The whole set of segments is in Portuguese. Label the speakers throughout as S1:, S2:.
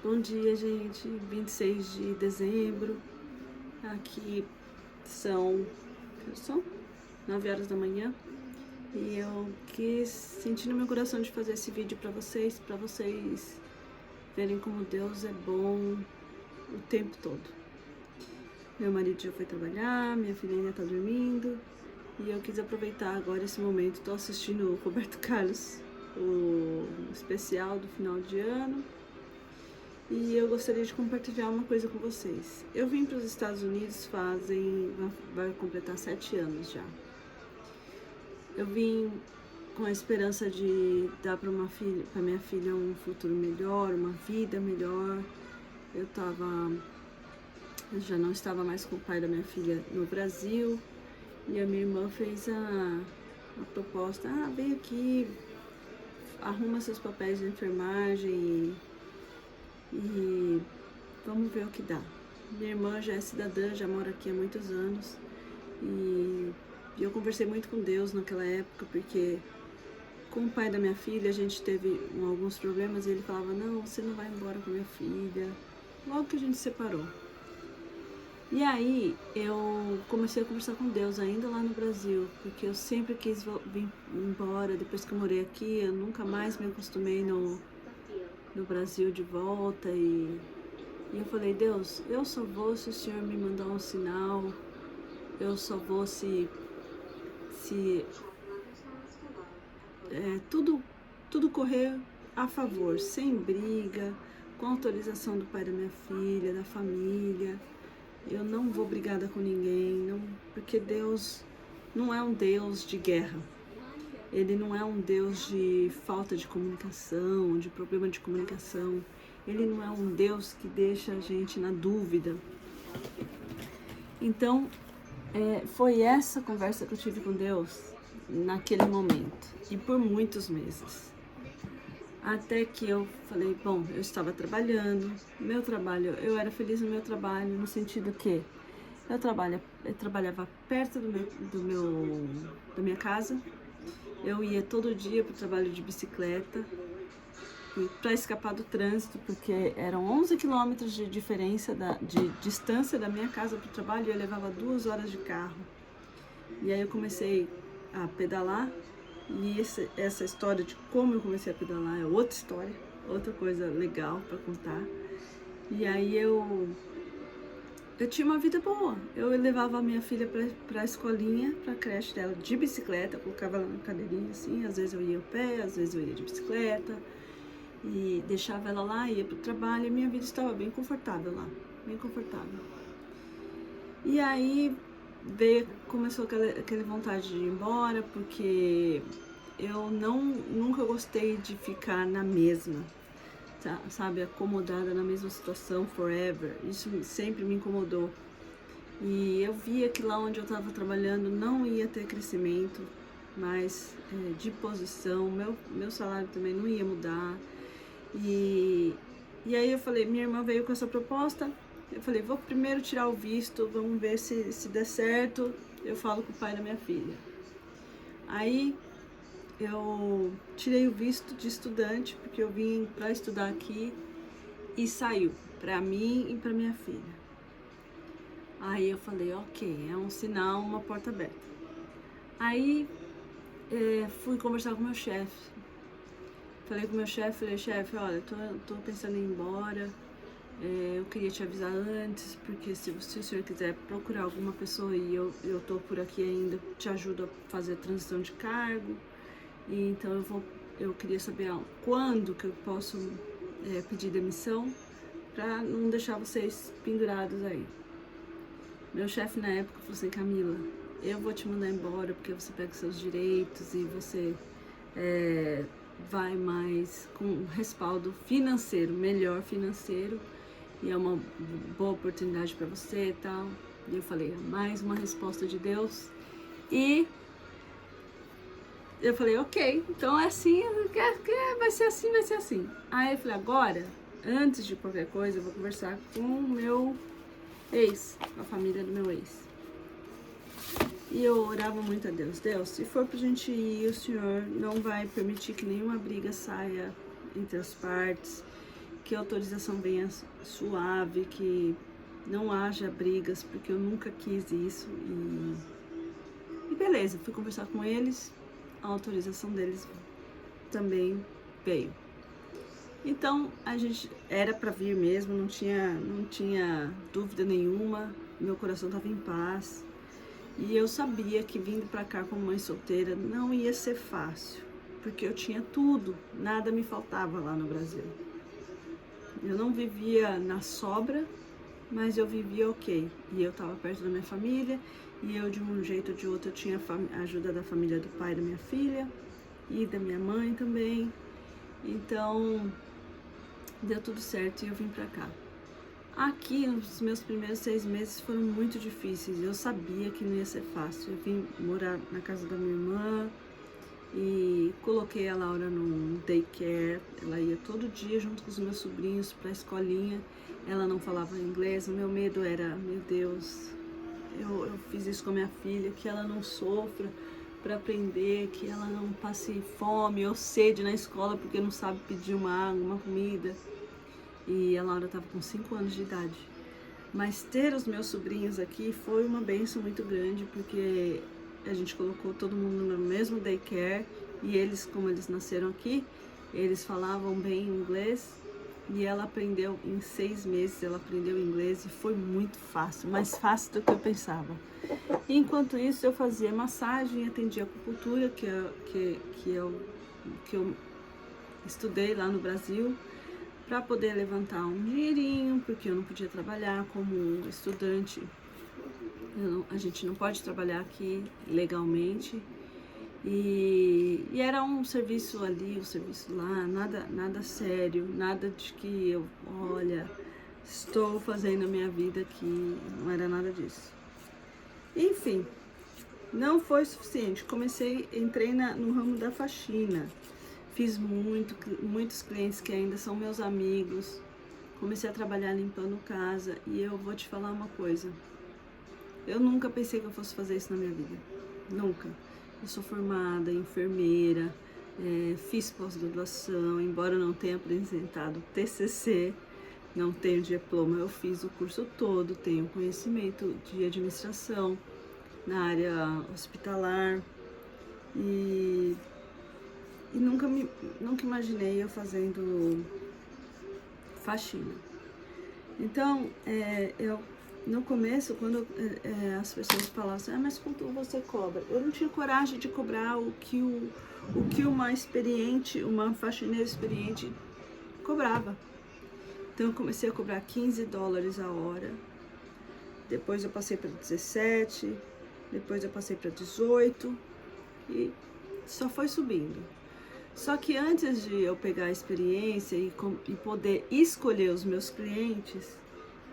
S1: Bom dia, gente. 26 de dezembro. Aqui são 9 horas da manhã. E eu quis sentir no meu coração de fazer esse vídeo para vocês verem como Deus é bom o tempo todo. Meu marido já foi trabalhar, minha filha ainda tá dormindo. E eu quis aproveitar agora esse momento. Tô assistindo o Roberto Carlos, o especial do final de ano. E eu gostaria de compartilhar uma coisa com vocês. Eu vim para os Estados Unidos vai completar 7 anos já. Eu vim com a esperança de dar para minha filha um futuro melhor, uma vida melhor. Eu já não estava mais com o pai da minha filha no Brasil e a minha irmã fez a proposta: vem aqui, arruma seus papéis de enfermagem e vamos ver o que dá. Minha irmã já é cidadã, já mora aqui há muitos anos e eu conversei muito com Deus naquela época, porque com o pai da minha filha a gente teve alguns problemas e ele falava: não, você não vai embora com a minha filha, logo que a gente separou. E aí eu comecei a conversar com Deus ainda lá no Brasil, porque eu sempre quis vir embora. Depois que eu morei aqui, eu nunca mais me acostumei no Brasil de volta, e eu falei: Deus, eu só vou se o Senhor me mandar um sinal, eu só vou se tudo correr a favor, sem briga, com autorização do pai da minha filha, da família. Eu não vou brigada com ninguém, não, porque Deus não é um Deus de guerra. Ele não é um Deus de falta de comunicação, de problema de comunicação. Ele não é um Deus que deixa a gente na dúvida. Então, foi essa conversa que eu tive com Deus naquele momento e por muitos meses. Até que eu falei: bom, eu estava trabalhando, eu era feliz no meu trabalho, no sentido que eu trabalhava perto da minha casa. Eu ia todo dia para o trabalho de bicicleta, para escapar do trânsito, porque eram 11 quilômetros de diferença de distância da minha casa para o trabalho, e eu levava 2 horas de carro. E aí eu comecei a pedalar, e essa história de como eu comecei a pedalar é outra história, outra coisa legal para contar. E aí eu tinha uma vida boa. Eu levava a minha filha para a escolinha, para a creche dela, de bicicleta, colocava ela na cadeirinha assim, às vezes eu ia a pé, às vezes eu ia de bicicleta, e deixava ela lá, ia para o trabalho, e minha vida estava bem confortável lá, bem confortável. E aí começou aquela vontade de ir embora, porque eu nunca gostei de ficar na mesma, sabe, acomodada na mesma situação forever. Isso sempre me incomodou. E eu via que lá onde eu estava trabalhando não ia ter crescimento mais de posição, meu salário também não ia mudar. E aí eu falei, minha irmã veio com essa proposta, eu falei: vou primeiro tirar o visto, vamos ver se der certo, eu falo com o pai da minha filha. Aí eu tirei o visto de estudante, porque eu vim para estudar aqui, e saiu para mim e para minha filha. Aí eu falei: ok, é um sinal, uma porta aberta. Aí fui conversar com o meu chefe. Falei com o meu chefe, chefe, olha, tô pensando em ir embora, eu queria te avisar antes, porque se o senhor quiser procurar alguma pessoa, e eu tô por aqui ainda, te ajudo a fazer a transição de cargo, e então eu queria saber quando que eu posso pedir demissão, para não deixar vocês pendurados aí. Meu chefe na época falou assim: Camila, eu vou te mandar embora porque você pega seus direitos e você vai mais com respaldo financeiro, melhor financeiro, e é uma boa oportunidade para você e tal. E eu falei: mais uma resposta de Deus. E eu falei: ok, então é assim, vai ser assim, vai ser assim. Aí eu falei: agora, antes de qualquer coisa, eu vou conversar com o meu ex, a família do meu ex. E eu orava muito a Deus: Deus, se for pra gente ir, o Senhor não vai permitir que nenhuma briga saia entre as partes. que a autorização venha suave, que não haja brigas, porque eu nunca quis isso. E beleza, fui conversar com eles, a autorização deles também veio. Então a gente era para vir mesmo, não tinha dúvida nenhuma, meu coração estava em paz. E eu sabia que vindo para cá como mãe solteira não ia ser fácil, porque eu tinha tudo, nada me faltava lá no Brasil. Eu não vivia na sobra, mas eu vivia ok. E eu estava perto da minha família, e eu de um jeito ou de outro eu tinha a ajuda da família do pai da minha filha e da minha mãe também. Então deu tudo certo e eu vim pra cá. Aqui, os meus primeiros 6 meses foram muito difíceis. Eu sabia que não ia ser fácil. Eu vim morar na casa da minha irmã e coloquei a Laura no daycare. Ela ia todo dia junto com os meus sobrinhos pra escolinha. Ela não falava inglês. O meu medo era, meu Deus, eu fiz isso com a minha filha, que ela não sofra para aprender, que ela não passe fome ou sede na escola porque não sabe pedir uma água, uma comida. E a Laura estava com 5 anos de idade. Mas ter os meus sobrinhos aqui foi uma bênção muito grande, porque a gente colocou todo mundo no mesmo daycare e eles, como eles nasceram aqui, eles falavam bem inglês e ela aprendeu em 6 meses, ela aprendeu inglês e foi muito fácil, mais fácil do que eu pensava. Enquanto isso eu fazia massagem, atendia acupuntura, que eu estudei lá no Brasil, para poder levantar um dinheirinho, porque eu não podia trabalhar como estudante. A gente não pode trabalhar aqui legalmente. E era um serviço ali, um serviço lá, nada sério, nada de que eu, olha, estou fazendo a minha vida aqui, não era nada disso. Enfim, não foi suficiente. Entrei no ramo da faxina. Fiz muitos clientes que ainda são meus amigos. Comecei a trabalhar limpando casa e eu vou te falar uma coisa. Eu nunca pensei que eu fosse fazer isso na minha vida. Nunca. Eu sou formada, enfermeira, fiz pós-graduação, embora eu não tenha apresentado TCC, não tenho diploma, eu fiz o curso todo, tenho conhecimento de administração na área hospitalar e nunca imaginei eu fazendo faxina. Então, no começo, quando as pessoas falavam assim, mas quanto você cobra? Eu não tinha coragem de cobrar o que uma faxineira experiente cobrava. Então eu comecei a cobrar $15 a hora, depois eu passei para 17, depois eu passei para 18 e só foi subindo. Só que antes de eu pegar a experiência e poder escolher os meus clientes,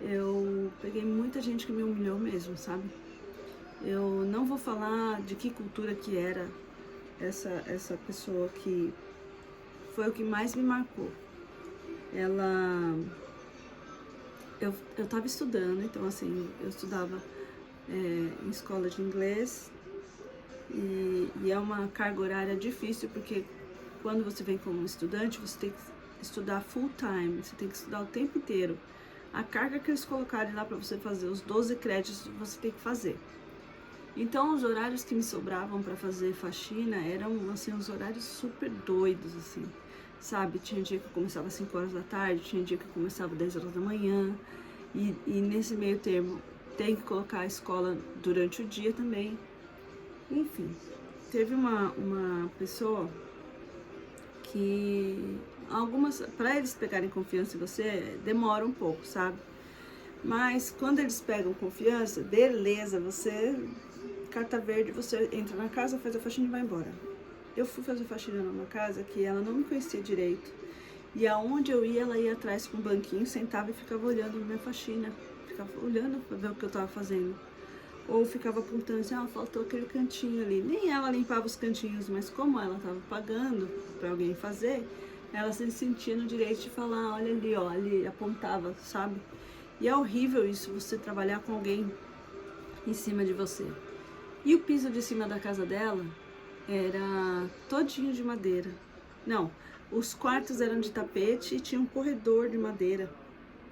S1: eu peguei muita gente que me humilhou mesmo, sabe? Eu não vou falar de que cultura que era essa pessoa que foi o que mais me marcou. Eu tava estudando, então assim, eu estudava em escola de inglês e é uma carga horária difícil, porque quando você vem como estudante, você tem que estudar full time, você tem que estudar o tempo inteiro. A carga que eles colocarem lá para você fazer, os 12 créditos, você tem que fazer. Então, os horários que me sobravam para fazer faxina eram, assim, uns horários super doidos, assim, sabe? Tinha dia que eu começava às 5 horas da tarde, tinha dia que eu começava às 10 horas da manhã, e nesse meio termo tem que colocar a escola durante o dia também. Enfim, teve uma pessoa que para eles pegarem confiança em você, demora um pouco, sabe? Mas quando eles pegam confiança, beleza, você, carta verde, você entra na casa, faz a faxina e vai embora. Eu fui fazer faxina numa casa que ela não me conhecia direito, e aonde eu ia, ela ia atrás com um banquinho, sentava e ficava olhando minha faxina, ficava olhando para ver o que eu tava fazendo. Ou ficava apontando assim, faltou aquele cantinho ali. Nem ela limpava os cantinhos, mas como ela estava pagando para alguém fazer, ela se sentia no direito de falar, olha ali, ó, ali, apontava, sabe? E é horrível isso, você trabalhar com alguém em cima de você. E o piso de cima da casa dela era todinho de madeira. Não, Os quartos eram de tapete e tinha um corredor de madeira,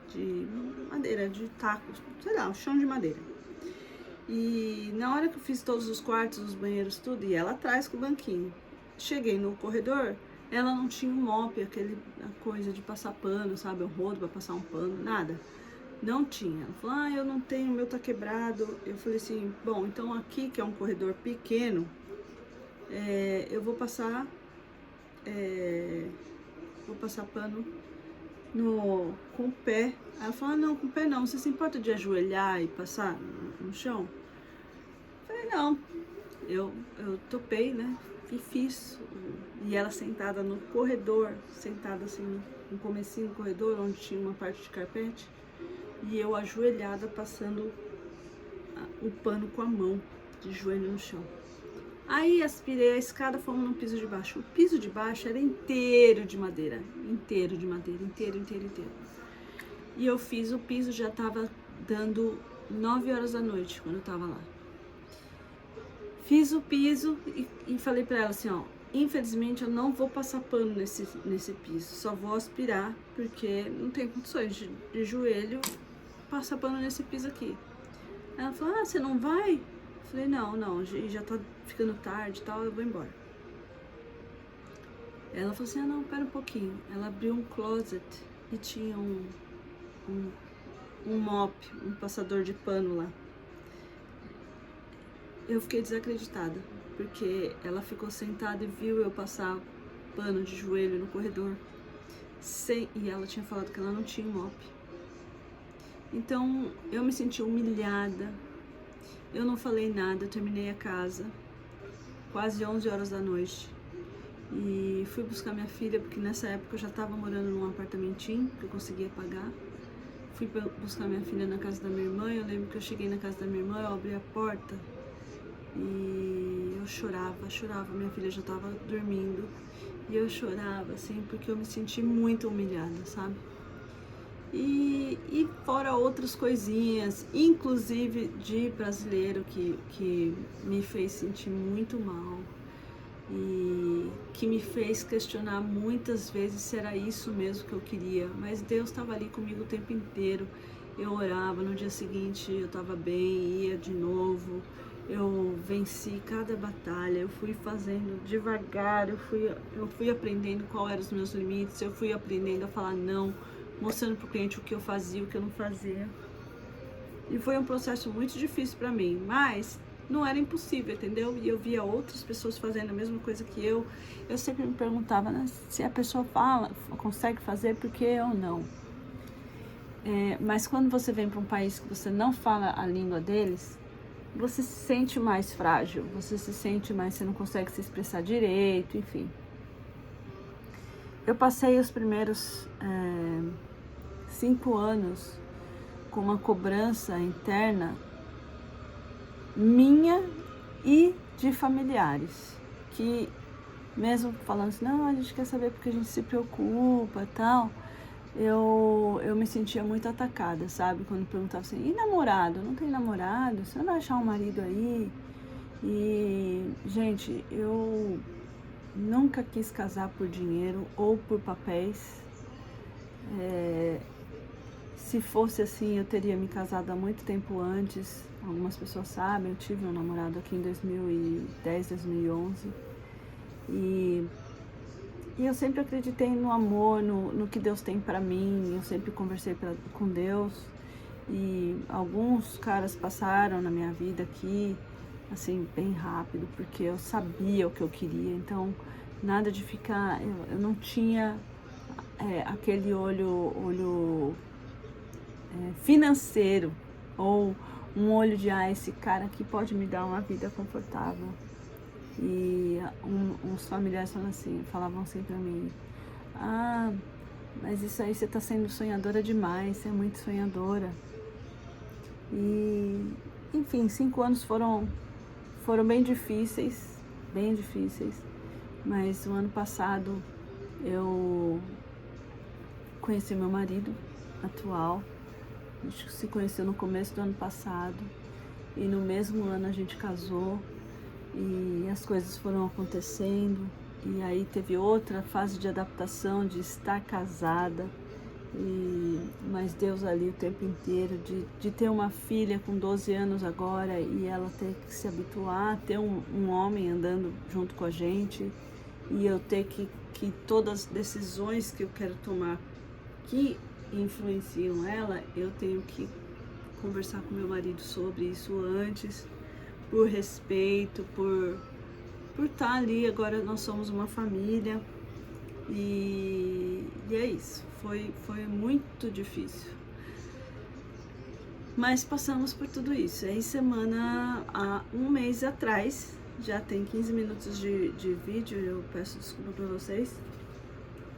S1: de taco, sei lá, um chão de madeira. E na hora que eu fiz todos os quartos, os banheiros, tudo, e ela atrás com o banquinho. Cheguei no corredor, ela não tinha um mop, a coisa de passar pano, sabe, um rodo pra passar um pano, nada. Não tinha. Ela falou, eu não tenho, o meu tá quebrado. Eu falei assim, bom, então aqui que é um corredor pequeno, eu vou passar pano com o pé. Aí ela falou, não, com o pé não, você se importa de ajoelhar e passar no chão? Eu falei, não. Eu topei, né, e fiz. E ela sentada no corredor, sentada assim, no comecinho do corredor, onde tinha uma parte de carpete, e eu ajoelhada passando o pano com a mão, de joelho no chão. Aí aspirei a escada, fomos no piso de baixo. O piso de baixo era inteiro de madeira, inteiro. E eu fiz o piso, já tava dando 9 horas da noite quando eu tava lá. Fiz o piso e falei pra ela assim, infelizmente eu não vou passar pano nesse piso, só vou aspirar, porque não tem condições de joelho passar pano nesse piso aqui. Ela falou, você não vai? Eu falei, não, já tá ficando tarde e tal, eu vou embora. Ela falou assim, não, pera um pouquinho. Ela abriu um closet e tinha um mop, um passador de pano lá. Eu fiquei desacreditada, porque ela ficou sentada e viu eu passar pano de joelho no corredor, e ela tinha falado que ela não tinha mop. Então eu me senti humilhada, eu não falei nada, eu terminei a casa, quase 11 horas da noite, e fui buscar minha filha, porque nessa época eu já estava morando num apartamentinho que eu conseguia pagar. Fui buscar minha filha na casa da minha irmã, eu lembro que eu cheguei na casa da minha irmã, eu abri a porta, e eu chorava, minha filha já estava dormindo, e eu chorava, assim, porque eu me senti muito humilhada, sabe? E fora outras coisinhas, inclusive de brasileiro, que me fez sentir muito mal, e que me fez questionar muitas vezes se era isso mesmo que eu queria, mas Deus estava ali comigo o tempo inteiro. Eu orava, no dia seguinte eu estava bem, ia de novo, eu venci cada batalha, eu fui fazendo devagar, eu fui aprendendo quais eram os meus limites, eu fui aprendendo a falar não, mostrando para o cliente o que eu fazia, o que eu não fazia. E foi um processo muito difícil para mim, mas não era impossível, entendeu? E eu via outras pessoas fazendo a mesma coisa que eu sempre me perguntava, né, se a pessoa consegue fazer, por que eu não? Mas quando você vem para um país que você não fala a língua deles, você se sente mais frágil, você não consegue se expressar direito, enfim. Eu passei os primeiros 5 anos com uma cobrança interna minha e de familiares, que mesmo falando assim, não, a gente quer saber porque a gente se preocupa e tal, eu me sentia muito atacada, sabe? Quando perguntava assim, e namorado? Não tem namorado? Você não vai achar um marido aí? E, gente, eu nunca quis casar por dinheiro ou por papéis. Se fosse assim, eu teria me casado há muito tempo antes. Algumas pessoas sabem, eu tive um namorado aqui em 2010, 2011. E eu sempre acreditei no amor, no que Deus tem pra mim. Eu sempre conversei com Deus. E alguns caras passaram na minha vida aqui, assim, bem rápido, porque eu sabia o que eu queria. Então, nada de ficar... Eu não tinha aquele olho financeiro, ou um olho de, esse cara aqui pode me dar uma vida confortável. E uns familiares falavam assim pra mim, mas isso aí você tá sendo sonhadora demais, você é muito sonhadora. E, enfim, 5 anos foram bem difíceis, mas o ano passado eu conheci meu marido atual. A gente se conheceu no começo do ano passado e no mesmo ano a gente casou, e as coisas foram acontecendo, E aí teve outra fase de adaptação, de estar casada, mas Deus ali o tempo inteiro, de ter uma filha com 12 anos agora e ela ter que se habituar a ter um homem andando junto com a gente, e eu ter que todas as decisões que eu quero tomar que influenciam ela, eu tenho que conversar com meu marido sobre isso antes, por respeito, por estar ali. Agora nós somos uma família e é isso. Foi muito difícil, mas passamos por tudo isso. Aí há um mês atrás, já tem 15 minutos de vídeo, eu peço desculpa para vocês,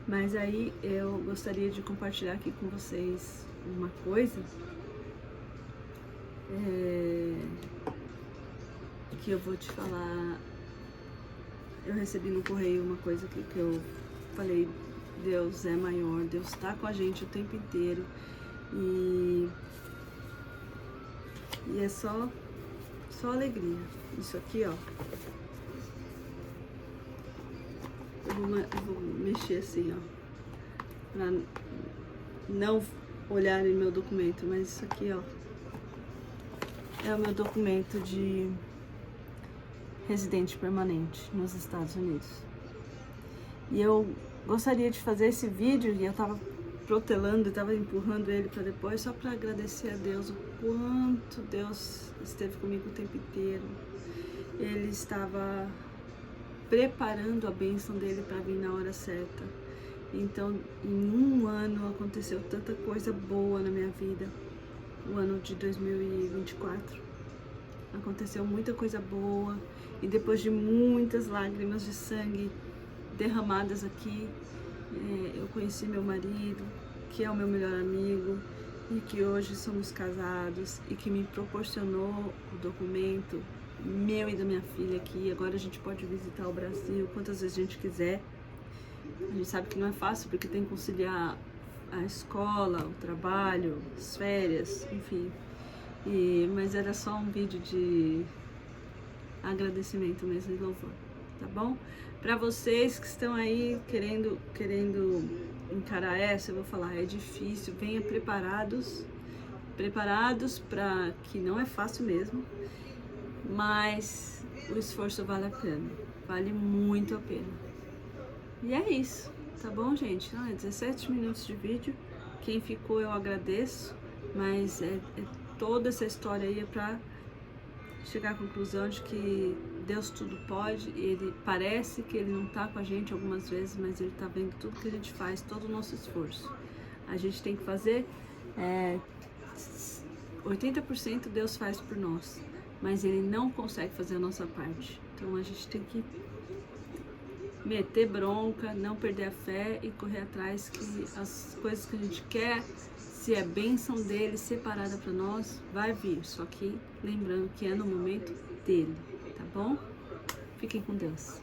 S1: mas aí eu gostaria de compartilhar aqui com vocês uma coisa que eu vou te falar. Eu recebi no correio uma coisa que eu falei: Deus é maior, Deus está com a gente o tempo inteiro, e é só alegria. Isso aqui, ó, eu vou mexer assim, ó, pra não olharem meu documento, mas isso aqui, ó, é o meu documento de residente permanente nos Estados Unidos. E eu gostaria de fazer esse vídeo, e eu tava protelando e tava empurrando ele para depois, só para agradecer a Deus o quanto Deus esteve comigo o tempo inteiro. Ele estava preparando a bênção dele para vir na hora certa. Então, em um ano aconteceu tanta coisa boa na minha vida. O ano de 2024 aconteceu muita coisa boa, e depois de muitas lágrimas de sangue derramadas aqui, eu conheci meu marido, que é o meu melhor amigo, e que hoje somos casados, e que me proporcionou o documento meu e da minha filha aqui. Agora a gente pode visitar o Brasil quantas vezes a gente quiser. A gente sabe que não é fácil, porque tem que conciliar a escola, o trabalho, as férias, enfim. Mas era só um vídeo de agradecimento mesmo e louvor, tá bom? Para vocês que estão aí querendo encarar essa, eu vou falar: é difícil, venha preparados para que não é fácil mesmo, mas o esforço vale a pena, vale muito a pena. E é isso, tá bom, gente? Não, é 17 minutos de vídeo. Quem ficou eu agradeço, mas toda essa história aí é para chegar à conclusão de que Deus tudo pode. Ele parece que ele não tá com a gente algumas vezes, mas ele tá vendo tudo que a gente faz, todo o nosso esforço. A gente tem que fazer 80% Deus faz por nós, mas ele não consegue fazer a nossa parte. Então a gente tem que meter bronca, não perder a fé e correr atrás, que as coisas que a gente quer, se é bênção dele separada para nós, vai vir. Só que lembrando que é no momento dele, tá bom? Fiquem com Deus.